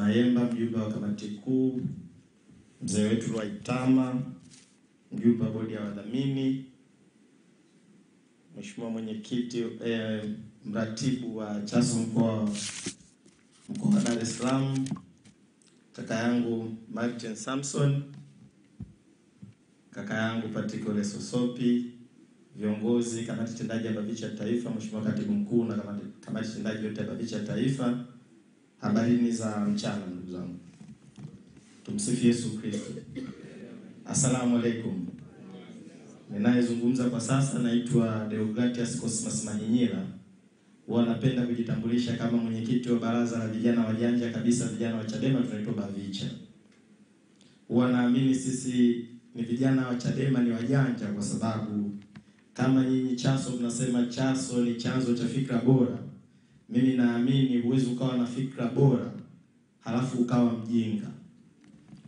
Mayemba, mjumbe wa kamati kuu, mzee wetu Lwaitama, mjumbe wa bodi ya wadhamini, Mheshimiwa mwenyekiti mratibu wa CHASO mkoa wa Dar es Salaam, kaka yangu Martin Samson, kaka yangu Patrick Ole Sosopi, viongozi kamati tendaji ya BAVICHA Taifa, Mheshimiwa katibu mkuu na kamati tendaji yote ya BAVICHA Taifa, habarini za mchana ndugu zangu. Tumsifu Yesu Kristo. Asalamu alaykum. Ninayezungumza kwa sasa naitwa Deogratias Cosmas Manyinyila. Wanapenda kujitambulisha kama mwenyekiti wa baraza la vijana wajanja kabisa, vijana wa Chadema, tunaitwa BAVICHA. Wanaamini sisi ni vijana wa Chadema ni wajanja kwa sababu kama nyinyi CHASO mnasema CHASO ni chanzo cha fikra bora. Mimi naamini huwezi ukawa na fikra bora halafu ukawa mjinga.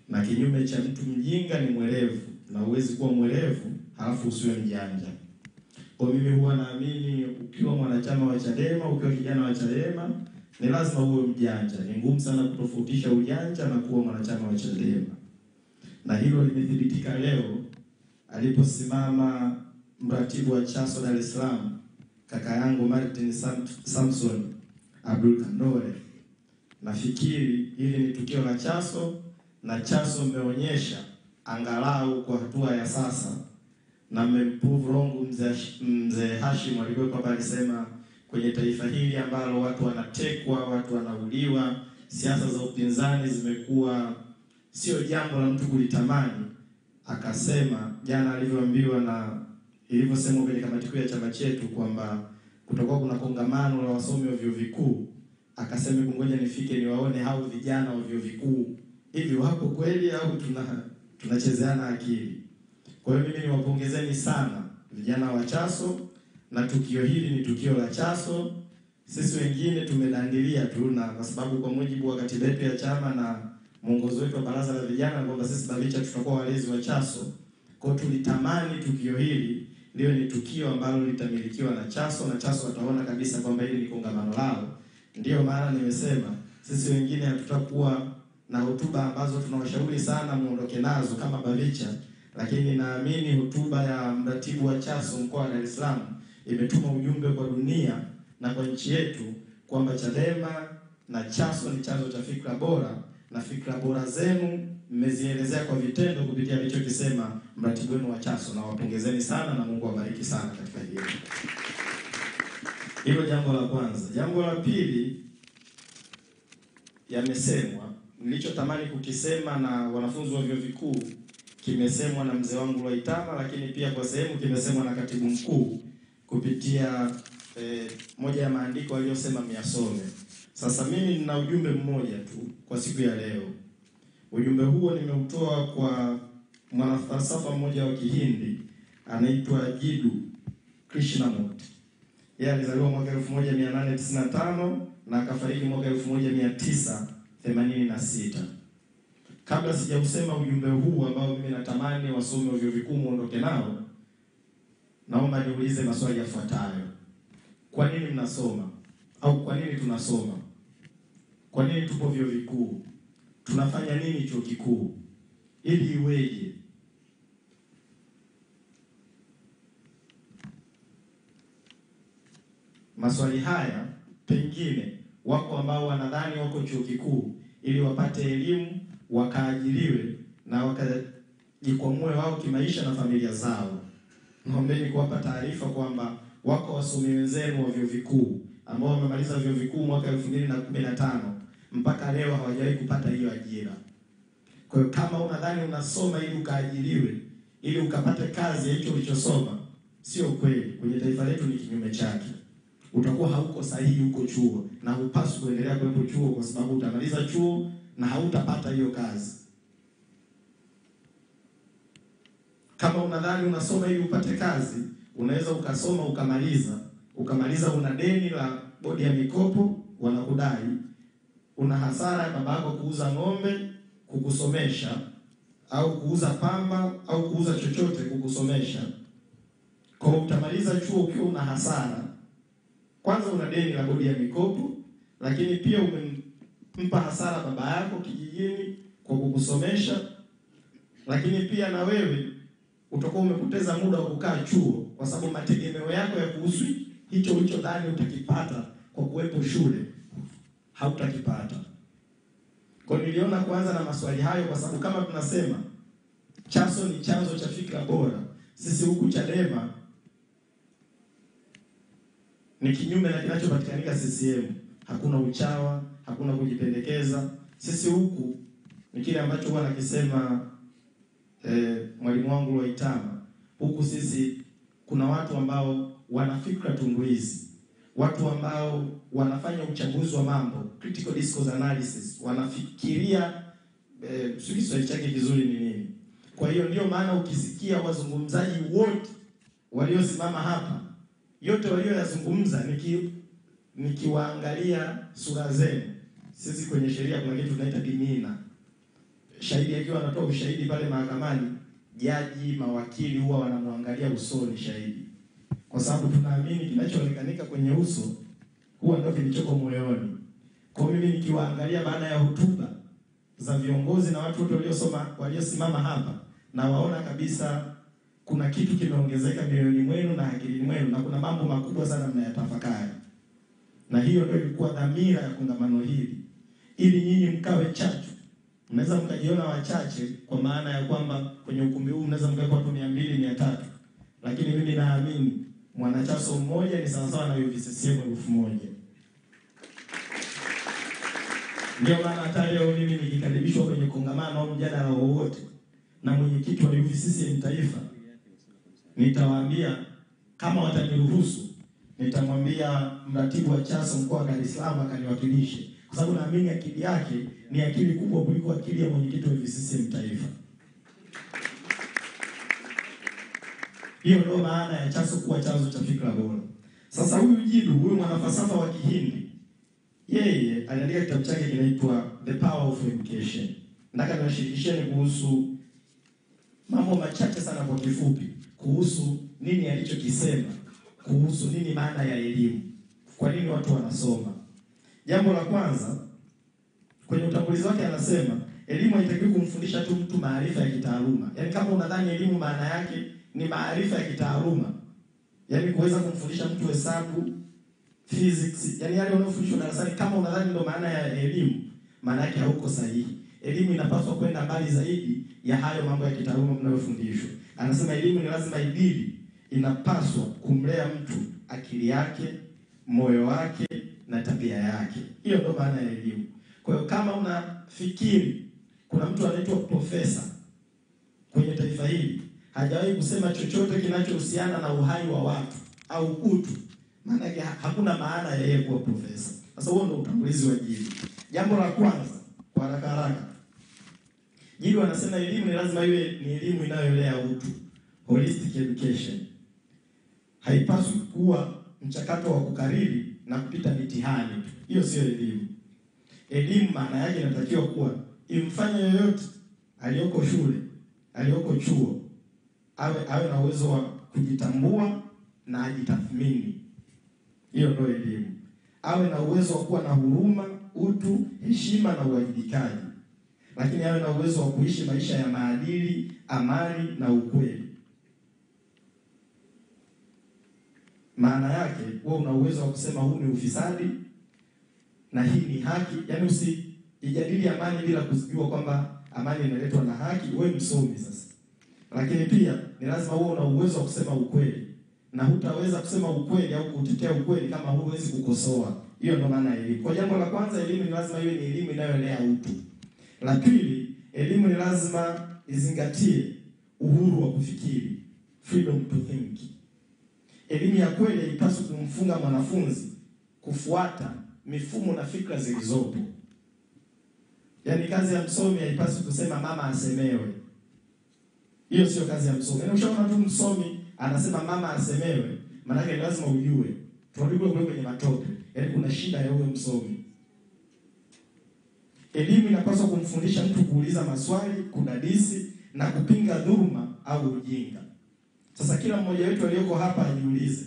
Na kinyume cha mtu mjinga ni mwerevu, na huwezi kuwa mwerevu halafu usiwe mjanja. Kwa mimi huwa naamini ukiwa mwanachama wa Chadema, ukiwa kijana wa Chadema, ni lazima uwe mjanja. Ni ngumu sana kutofautisha ujanja na kuwa mwanachama wa Chadema. Na hilo limethibitika leo aliposimama mratibu wa CHASO Dar es Salaam, kaka yangu Martin Samson Abdul Kandole. Nafikiri hili ni tukio la CHASO, na CHASO mmeonyesha angalau kwa hatua ya sasa, na mmemprove wrong mzee Hashim alikuwa pale alisema kwenye taifa hili ambalo watu wanatekwa, watu wanauliwa, siasa za upinzani zimekuwa sio jambo la mtu kulitamani. Akasema jana alivyoambiwa na ilivyosemwa kwenye kamati kuu ya chama chetu kwamba kutakuwa kuna kongamano la wasomi wa vyuo vikuu, akasema ngoja nifike niwaone hao vijana wa vyuo vikuu hivi wapo kweli au tunachezeana akili. Kwa hiyo mimi niwapongezeni sana vijana wa CHASO, na tukio hili ni tukio la CHASO. Sisi wengine tumedandilia tu, na kwa sababu kwa mujibu wa katiba yetu ya chama na mwongozo wetu wa baraza la vijana kwamba sisi BAVICHA tutakuwa walezi wa CHASO. Kwa tulitamani tukio hili leo ni tukio ambalo litamilikiwa na CHASO, na CHASO wataona kabisa kwamba hili ni kongamano lao. Ndio maana nimesema sisi wengine hatutakuwa na hotuba ambazo tunawashauri sana muondoke nazo kama BAVICHA, lakini naamini hotuba ya mratibu wa CHASO mkoa wa Dar es Salaam imetuma ujumbe kwa dunia na kwa nchi yetu kwamba Chadema na CHASO ni chanzo cha fikra bora, na fikra bora zenu mmezielezea kwa vitendo kupitia alichokisema mratibu wenu wa CHASO, na wapongezeni sana na Mungu awabariki sana katika hilo. Hilo jambo la kwanza. Jambo la pili, yamesemwa nilichotamani kukisema na wanafunzi wa vyuo vikuu, kimesemwa na mzee wangu Lwaitama, lakini pia kwa sehemu kimesemwa na katibu mkuu kupitia moja ya maandiko aliyosema myasome. Sasa mimi nina ujumbe mmoja tu kwa siku ya leo. Ujumbe huo nimeutoa kwa mwanafalsafa mmoja wa Kihindi anaitwa Jiddu Krishnamurti. Yeye alizaliwa mwaka 1895 na akafariki mwaka 1986. Kabla sijausema ujumbe huu ambao mimi natamani wasomi wa vyuo vikuu muondoke nao, naomba niulize maswali yafuatayo. Kwa nini mnasoma? Au kwa nini tunasoma? Kwa nini tupo vyuo vikuu? Tunafanya nini chuo kikuu? Ili iweje? Maswali haya pengine wako ambao wanadhani wako chuo kikuu ili wapate elimu, wakaajiriwe na wakajikwamue wao kimaisha na familia zao. Naombeni kuwapa taarifa kwamba wako wasomi wenzenu wa vyuo vikuu ambao wamemaliza vyuo vikuu mwaka 2015 mpaka leo hawajawahi kupata hiyo ajira. Kwa hiyo kama unadhani unasoma ili ukaajiriwe, ili ukapate kazi ya hicho ulichosoma, sio kweli. Kwenye taifa letu ni kinyume chake. Utakuwa hauko sahihi huko chuo, na hupaswi kuendelea kuwepo chuo kwa sababu utamaliza chuo na hautapata hiyo kazi. Kama unadhani unasoma ili upate kazi, unaweza ukasoma ukamaliza una deni la bodi ya mikopo wanakudai, una hasara ya babako kuuza ng'ombe kukusomesha, au kuuza pamba au kuuza chochote kukusomesha. Kwa utamaliza chuo ukiwa una hasara. Kwanza una deni la bodi ya mikopo, lakini pia mpa hasara baba yako kijijini kwa kukusomesha, lakini pia na wewe utakuwa umepoteza muda wa kukaa chuo, kwa sababu mategemeo yako ya kuhusu hicho ulichodhani utakipata kwa kuwepo shule hautakipata. Kwa niliona kuanza na maswali hayo, kwa sababu kama tunasema Chaso ni chanzo cha fikra bora, sisi huku Chadema ni kinyume na kinachopatikanika CCM. Hakuna uchawa, hakuna kujipendekeza. Sisi huku ni kile ambacho huwa nakisema mwalimu wangu Loitama. Huku sisi kuna watu ambao wana fikra tunduizi, watu ambao wanafanya uchambuzi wa mambo, critical discourse analysis, wanafikiria Kiswahili chake vizuri ni nini. Kwa hiyo ndio maana ukisikia wazungumzaji wote waliosimama hapa, yote walioyazungumza nikiwaangalia sura zenu. Sisi kwenye sheria kuna kitu tunaita dimina. Shahidi akiwa anatoa ushahidi pale mahakamani, jaji, mawakili huwa wanamwangalia usoni shahidi, kwa sababu tunaamini kinachoonekanika kwenye uso huwa ndio kilichoko moyoni. Kwa mimi nikiwaangalia baada ya hotuba za viongozi na watu wote waliosimama hapa, na waona kabisa kuna kitu kimeongezeka mioyoni mwenu na akilini mwenu, na kuna mambo makubwa sana mnayatafakari. Na hiyo ndio ilikuwa dhamira ya kongamano hili, ili nyinyi mkawe chachu. Mnaweza mkajiona wachache kwa maana ya kwamba kwenye ukumbi huu mnaweza mkawa watu 200, 300, lakini mimi naamini mwanachaso mmoja ni sawasawa na UVCCM 1000. Ndio maana hata leo mimi nikikaribishwa kwenye kongamano au mjadala wowote na mwenyekiti wa UVCCM taifa, nitawaambia kama wataniruhusu, nitamwambia mratibu wa Chaso mkoa wa Dar es Salaam akaniwakilishe, kwa sababu naamini akili yake ni akili kubwa kuliko akili ya mwenyekiti wa UVCCM taifa. Hiyo ndio maana ya Chaso kuwa chanzo cha fikra bora. Sasa huyu Jidu, huyu mwanafalsafa wa Kihindi, yeye aliandika kitabu chake kinaitwa The Power of Education. Nataka niwashirikisheni kuhusu mambo machache sana kwa kifupi kuhusu nini alichokisema, kuhusu nini maana ya elimu, kwa nini watu wanasoma. Jambo la kwanza, kwenye utangulizi wake anasema elimu haitakiwi kumfundisha tu mtu maarifa ya kitaaluma. Yaani kama unadhani elimu maana yake ni maarifa ya kitaaluma, yaani kuweza kumfundisha mtu hesabu, physics, yaani yale unayofundishwa darasani, kama unadhani ndio maana ya elimu, maana yake hauko sahihi. Elimu inapaswa kwenda mbali zaidi ya hayo mambo ya kitaaluma mnayofundishwa. Anasema elimu ni lazima idili, inapaswa kumlea mtu akili yake, moyo wake na tabia yake. Hiyo ndio maana ya elimu. Kwa hiyo kama unafikiri kuna mtu anaitwa profesa kwenye taifa hili hajawahi kusema chochote kinachohusiana na uhai wa watu au utu, maana yake hakuna maana ya yeye kuwa profesa. Sasa huo ndio utangulizi wa Jidu. Jambo la kwanza kwa haraka, Jidu anasema elimu ni lazima iwe ni elimu inayolea utu, holistic education. Haipaswi kuwa mchakato wa kukariri na kupita mitihani tu. Hiyo sio elimu. Elimu maana yake inatakiwa kuwa imfanye yoyote aliyoko shule, aliyoko chuo, awe na uwezo wa kujitambua na ajitathmini. Hiyo ndio elimu. Awe na uwezo wa kuwa na huruma, utu, heshima na uwajibikaji. Lakini awe na uwezo wa kuishi maisha ya maadili, amani na ukweli. Maana yake wewe una uwezo wa kusema huu ni ufisadi na hii ni haki. Yaani usijadili amani bila kujua kwamba amani inaletwa na haki. Wewe msomi sasa. Lakini pia ni lazima uwe una uwezo wa kusema ukweli. Na hutaweza kusema ukweli au kutetea ukweli kama huwezi kukosoa. Hiyo ndio maana ya elimu. Kwa jambo la kwanza, elimu ni lazima iwe ni elimu inayolea utu. La pili, elimu ni lazima izingatie uhuru wa kufikiri, freedom to think. Elimu ya kweli haipaswi kumfunga mwanafunzi kufuata mifumo na fikra zilizopo. Yaani kazi ya msomi haipaswi kusema mama asemewe. Hiyo sio kazi ya msomi. Yaani ushaona tu msomi anasema mama asemewe, maana yake lazima ujue turudi kwenye matope. Yaani kuna shida ya huyo msomi. Elimu inapaswa kumfundisha mtu kuuliza maswali, kudadisi na kupinga dhuluma au ujinga. Sasa kila mmoja wetu aliyoko hapa ajiulize,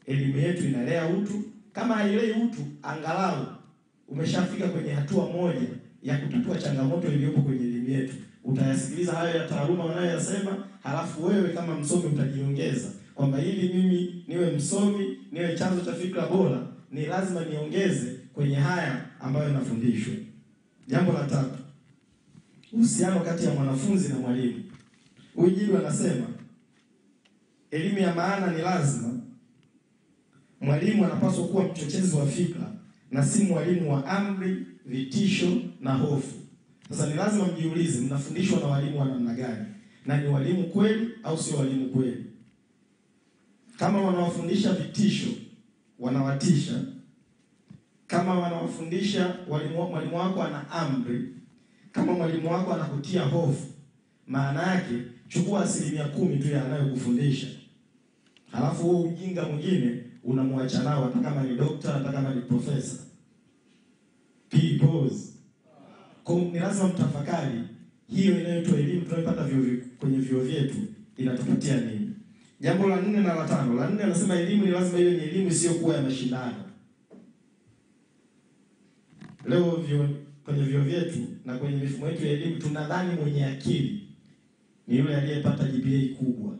elimu yetu inalea utu? Kama hailei utu, angalau umeshafika kwenye hatua moja ya kutatua changamoto iliyopo kwenye elimu yetu. Utayasikiliza hayo ya taaluma wanayoyasema, halafu wewe kama msomi utajiongeza kwamba ili mimi niwe msomi, niwe chanzo cha fikra bora, ni lazima niongeze kwenye haya ambayo nafundishwa. Jambo la tatu, uhusiano kati ya mwanafunzi na mwalimu. Ujibu anasema elimu ya maana ni lazima. Mwalimu anapaswa kuwa mchochezi wa fikra na si mwalimu wa amri, vitisho na hofu. Sasa ni lazima mjiulize, mnafundishwa na walimu wa namna gani? Na ni walimu kweli au sio walimu kweli? Kama wanawafundisha vitisho, wanawatisha. Kama wanawafundisha mwalimu wako ana amri, kama mwalimu wako anakutia hofu, maana yake chukua 10% tu ya anayokufundisha. Halafu huo ujinga mwingine unamwacha nao, hata kama ni dokta, hata kama ni profesa. Pause. Kwa ni lazima mtafakari hiyo inayoitwa elimu tunayopata kwenye vyuo vyetu inatupatia nini? Jambo la 4 na la 5. La 4 anasema elimu ni lazima iwe ni elimu isiyokuwa ya mashindano. Leo kwenye vyuo vyetu na kwenye mifumo yetu ya elimu tunadhani mwenye akili ni yule aliyepata GPA kubwa.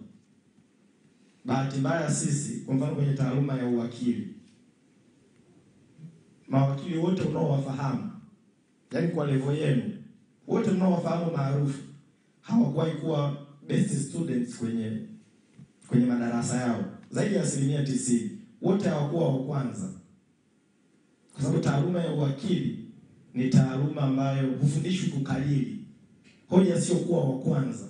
Bahati mbaya sisi, kwa mfano kwenye taaluma ya uwakili, mawakili wote unaowafahamu, yaani kwa level yenu, wote mnaowafahamu maarufu, hawakuwahi kuwa best students kwenye madarasa yao. Zaidi ya 90% wote hawakuwa wa kwanza. Kwa sababu taaluma ya uwakili ni taaluma ambayo hufundishwi kukariri. Hoja sio kuwa wa kwanza.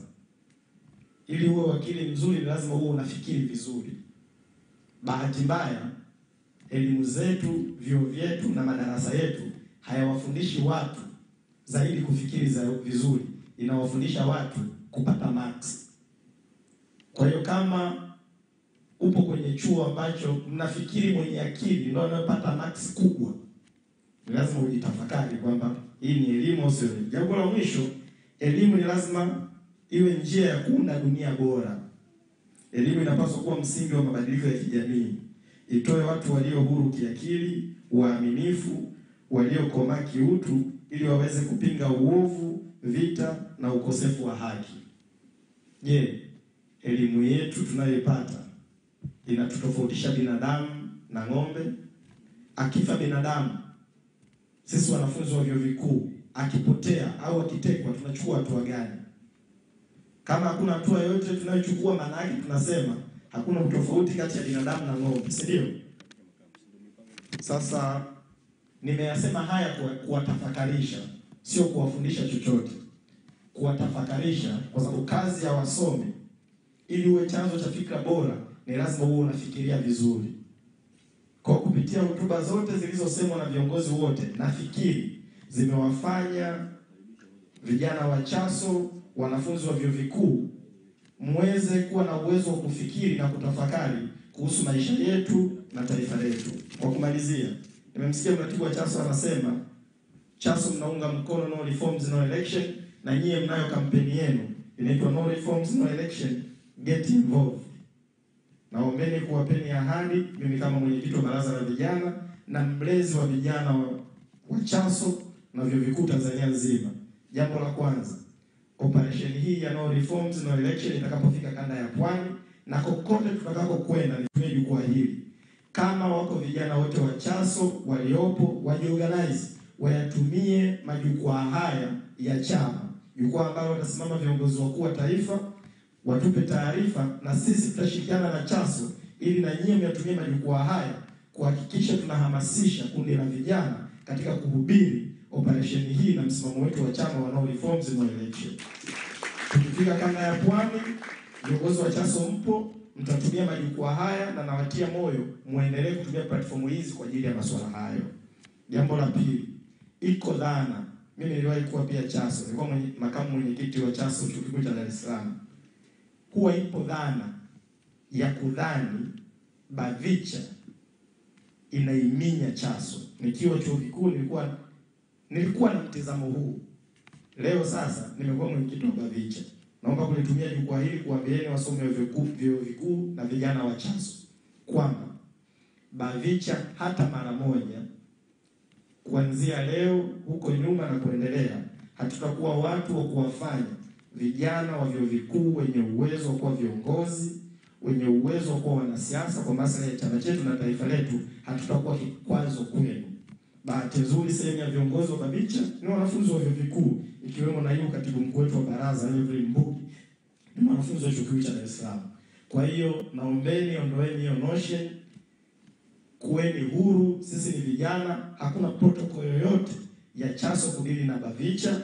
Ili uwe wakili mzuri lazima uwe unafikiri vizuri. Bahati mbaya elimu zetu, vyuo vyetu na madarasa yetu hayawafundishi watu zaidi kufikiri vizuri. Inawafundisha watu kupata marks. Kwa hiyo kama upo kwenye chuo ambacho mnafikiri mwenye akili ndio anayepata marks kubwa, lazima ujitafakari kwamba hii ni elimu au sio. Jambo la mwisho, elimu ni lazima iwe njia ya kuunda dunia bora. Elimu inapaswa kuwa msingi wa mabadiliko ya kijamii. Itoe watu walio huru kiakili, waaminifu, waliokomaa kiutu ili waweze kupinga uovu, vita na ukosefu wa haki. Je, elimu yetu tunayoipata inatutofautisha binadamu na ng'ombe? Akifa binadamu, sisi wanafunzi wa vyuo vikuu, akipotea au akitekwa tunachukua hatua gani? Kama hakuna hatua yoyote tunayochukua, maana yake tunasema hakuna utofauti kati ya binadamu na ng'ombe, si ndio? Sasa nimeyasema haya kuwatafakarisha, sio kuwafundisha chochote. Kuwatafakarisha kwa sababu kazi ya wasomi ili uwe chanzo cha fikra bora ni lazima uwe unafikiria vizuri. Kwa kupitia hotuba zote zilizosemwa na viongozi wote, nafikiri zimewafanya vijana wa Chaso, wanafunzi wa vyuo vikuu, muweze kuwa na uwezo wa kufikiri na kutafakari kuhusu maisha yetu na taifa letu. Kwa kumalizia, nimemsikia mratibu wa Chaso anasema Chaso mnaunga mkono no reforms no election, na nyie mnayo kampeni yenu inaitwa no reforms no election, get involved. Naombeni kuwapeni ahadi, mimi kama mwenyekiti wa baraza la vijana na mlezi wa vijana wa Chaso na vyuo vikuu Tanzania nzima. Jambo la kwanza, operation hii ya no reforms no election itakapofika kanda ya Pwani na kokote tutakako kwenda, nitumie jukwaa hili. Kama wako vijana wote wa Chaso waliopo, wajiorganize, wayatumie majukwaa haya ya chama. Jukwaa ambalo watasimama viongozi wakuu wa taifa, watupe taarifa, na sisi tutashirikiana na Chaso ili na nyinyi myatumie majukwaa haya kuhakikisha tunahamasisha kundi la vijana katika kuhubiri operation hii na msimamo wetu wa chama wa no reforms no election. Tukifika kanda ya Pwani, viongozi wa Chaso mpo, mtatumia majukwaa haya, na nawatia moyo muendelee kutumia platform hizi kwa ajili ya masuala hayo. Jambo la pili, iko dhana, mimi niliwahi kuwa pia Chaso, nilikuwa makamu mwenyekiti wa Chaso chuo kikuu cha Dar es Salaam. Huwa ipo dhana ya kudhani BAVICHA inaiminya Chaso. Nikiwa chuo kikuu nilikuwa na mtazamo huu. Leo sasa nimekuwa mwenyekiti wa BAVICHA. Naomba kulitumia jukwaa hili kuambieni wasomi wa vyuo vikuu na vijana wa Chaso kwamba BAVICHA hata mara moja kuanzia leo huko nyuma na kuendelea, hatutakuwa watu wa kuwafanya vijana wa vyuo vikuu wenye uwezo wa kuwa viongozi, wenye uwezo wa kuwa wanasiasa kwa maslahi ya chama chetu na taifa letu. Hatutakuwa kikwazo kwenu. Bahati nzuri sehemu ya viongozi wa Bavicha ni wanafunzi wa vyuo vikuu, ikiwemo na yule katibu mkuu wetu wa baraza Evelyn Mbugi ni mwanafunzi wa chuo kikuu cha Dar es Salaam. Kwa hiyo naombeni, ondoeni hiyo notion, kuweni huru. Sisi ni vijana, hakuna protocol yoyote ya Chaso kudili na Bavicha.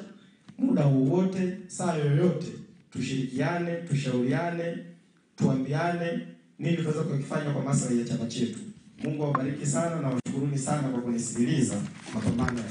Muda wowote, saa yoyote, tushirikiane, tushauriane, tuambiane nini tunaweza kufanya kwa maslahi ya chama chetu. Mungu awabariki sana na washukuruni sana kwa kunisikiliza. Mapambano ya